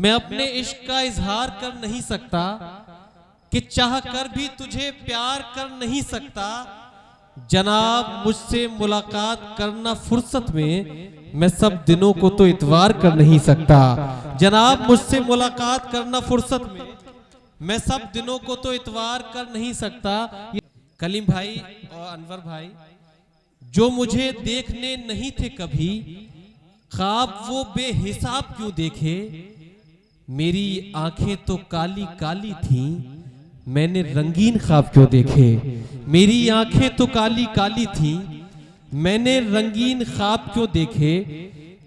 मैं अपने इश्क का इजहार कर नहीं सकता कि चाह कर भी तुझे प्यार कर नहीं सकता। जनाब मुझसे मुलाकात करना फुर्सत में, मैं सब दिनों को तो इतवार कर नहीं सकता। जनाब मुझसे मुलाकात करना फुर्सत में, मैं सब दिनों को तो इतवार कर नहीं सकता। कलीम भाई और अनवर भाई जो मुझे देखने नहीं थे कभी, ख्वाब वो बेहिसाब क्यों देखे। मेरी आंखें तो काली काली थीं, मैंने रंगीन ख्वाब क्यों देखे। मेरी आंखें तो काली काली थीं, मैंने रंगीन ख्वाब क्यों देखे।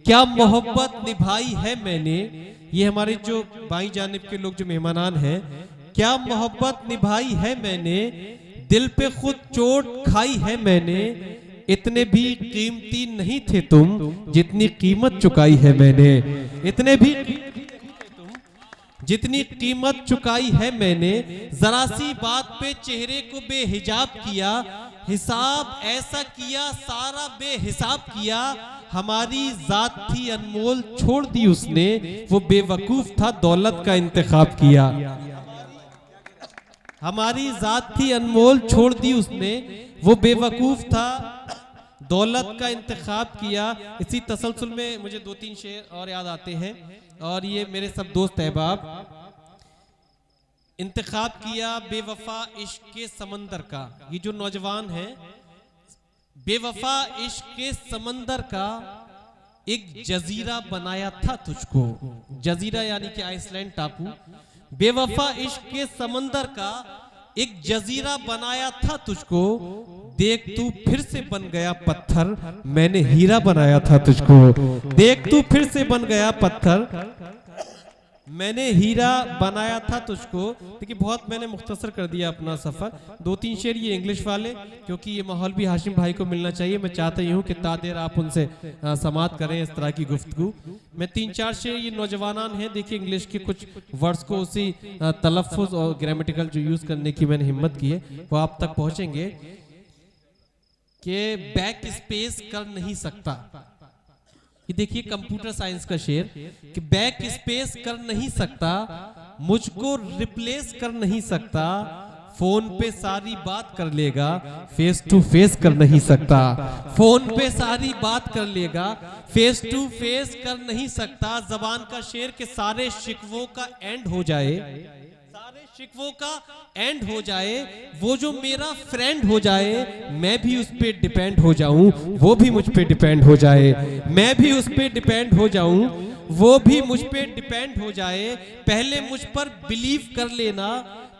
क्या मोहब्बत निभाई है मैंने, ये हमारे जो बाई जानिब के लोग जो मेहमानान हैं, क्या मोहब्बत निभाई है मैंने, दिल पे खुद चोट खाई है मैंने। इतने भी कीमती नहीं थे तुम, जितनी कीमत चुकाई है मैंने। इतने भी जितनी कीमत चुकाई है मैंने। जरा सी बात पे चेहरे को बेहिजाब किया, हिसाब ऐसा किया सारा बेहिसाब किया। हमारी जात थी अनमोल छोड़ दी उसने, वो बेवकूफ था दौलत का इंतखाब किया। हमारी जात थी अनमोल छोड़ दी उसने, वो बेवकूफ था दौलत का इंतखाब किया। इसी तसलसल में मुझे 2-3 शेर और याद आते हैं, और ये मेरे सब दोस्त अहबाब इंतखाब किया बेवफा इश्क के समंदर का। ये जो नौजवान है, बेवफा इश्क के समंदर का एक जजीरा बनाया था तुझको। जजीरा यानी कि आइसलैंड टापू। बेवफा इश्क के समंदर का एक जजीरा बनाया था तुझको। देख तू फिर से बन गया पत्थर, मैंने हीरा बनाया था तुझको। देख तू फिर से बन गया पत्थर, मैंने हीरा बनाया था तुझको। देखिए बहुत मैंने मुख्तसर कर दिया अपना सफर। 2-3 शेर ये इंग्लिश वाले, क्योंकि ये माहौल भी हाशिम भाई को मिलना चाहिए। मैं चाहता ही हूँ कि तादेर आप उनसे समात करें इस तरह की गुफ्तगू। मैं 3-4 शेर ये नौजवानान हैं, देखिए इंग्लिश के कुछ वर्ड्स को उसी तलफ़ुज़ और ग्रामेटिकल जो यूज करने की मैंने हिम्मत की है वो आप तक पहुंचेंगे। कि बैक स्पेस कर नहीं सकता, ये देखिए कंप्यूटर साइंस का शेर, कि बैक स्पेस कर नहीं सकता, मुझको रिप्लेस कर नहीं सकता। फोन पे सारी बात कर लेगा, फेस टू फेस कर नहीं सकता। फोन पे सारी बात कर लेगा, फेस टू फेस कर नहीं सकता। जबान का शेर के सारे शिकवों का एंड हो जाए, सारे शिकवों का एंड हो जाए। वो जो मेरा फ्रेंड हो जाए, मैं भी उस पे डिपेंड हो जाऊं, वो भी मुझ पे डिपेंड हो जाए। मैं भी उस पे डिपेंड हो जाऊं, वो भी मुझ पे डिपेंड हो जाए। पहले मुझ पर बिलीव कर लेना,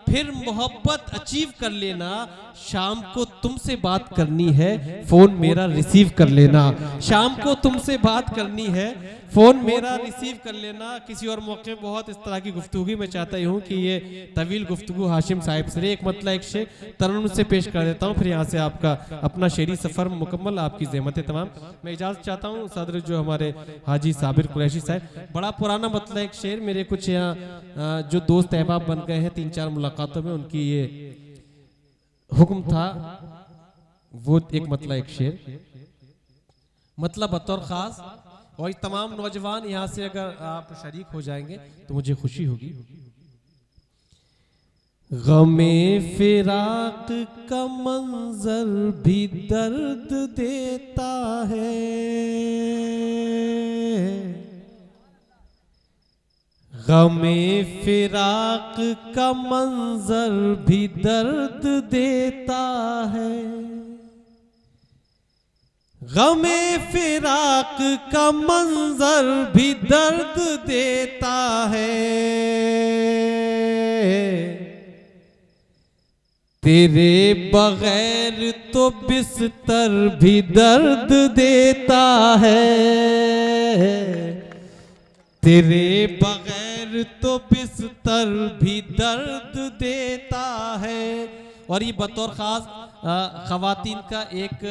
फिर मोहब्बत अचीव कर लेना। शाम को तुमसे बात करनी है, फोन मेरा रिसीव कर लेना। शाम को तुमसे बात करनी है, फोन मेरा रिसीव कर लेना। किसी और मौके बहुत इस तरह की गुफ्तगू मैं चाहता हूँ कि ये तवील गुफ्तगू हाशिम साहिब से एक मतलब एक शेर तरुण से पेश कर देता हूँ, फिर यहाँ से आपका अपना शेरी सफर मुकम्मल। आपकी ज़हमत तमाम। मैं इजाज़त चाहता हूँ सदर जो हमारे हाजी साबिर कुरैशी साहब, बड़ा पुराना मतलब एक शेर, मेरे कुछ यहाँ जो दोस्त अहबाब बन गए हैं 3-4 मुलाकातों में, उनकी ये हुक्म था, वो एक मतलब एक शेर मतलब बतौर खास। और तमाम नौजवान यहाँ से अगर आप शरीक हो जाएंगे तो मुझे खुशी होगी। गमे फिराक का मंजर भी दर्द देता है, गमे फिराक का मंजर भी दर्द देता है। गमे फिराक का मंजर भी दर्द देता है। तेरे बगैर तो बिस्तर भी दर्द देता है। तेरे बगैर तो बिस्तर भी दर्द देता है। और ये बतौर खास ख़वातीन का एक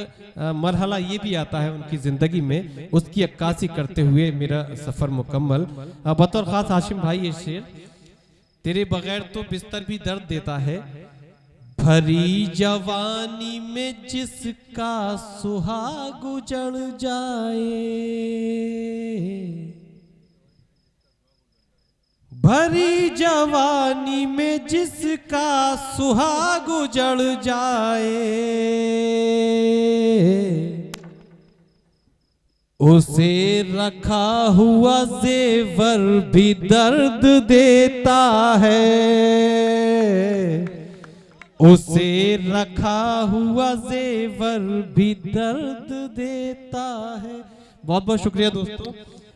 मरहला ये भी आता है उनकी ज़िंदगी में, उसकी अक्कासी करते हुए मेरा सफ़र मुकम्मल। बतौर ख़ास हाशिम भाई ये शेर, तेरे बगैर तो बिस्तर भी दर्द देता है। भरी जवानी में जिसका सुहाग उजड़ जाए, भरी जवानी में जिसका सुहाग उजड़ जाए, उसे रखा हुआ जेवर भी दर्द देता है, उसे रखा हुआ जेवर भी दर्द देता है। बहुत बहुत शुक्रिया दोस्तों।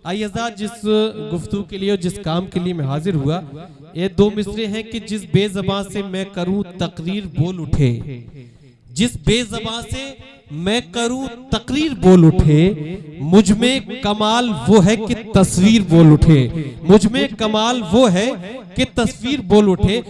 आइए आजाद, जिस गुफ्तगू के लिए और जिस काम के लिए मैं हाजिर हुआ, ये दो मिसरे हैं कि जिस बेज़बान से मैं करूं तकरीर बोल उठे, जिस बेज़बान से मैं करूं तकरीर बोल उठे, मुझ में कमाल वो है कि तस्वीर बोल उठे, मुझ में कमाल वो है कि तस्वीर बोल उठे।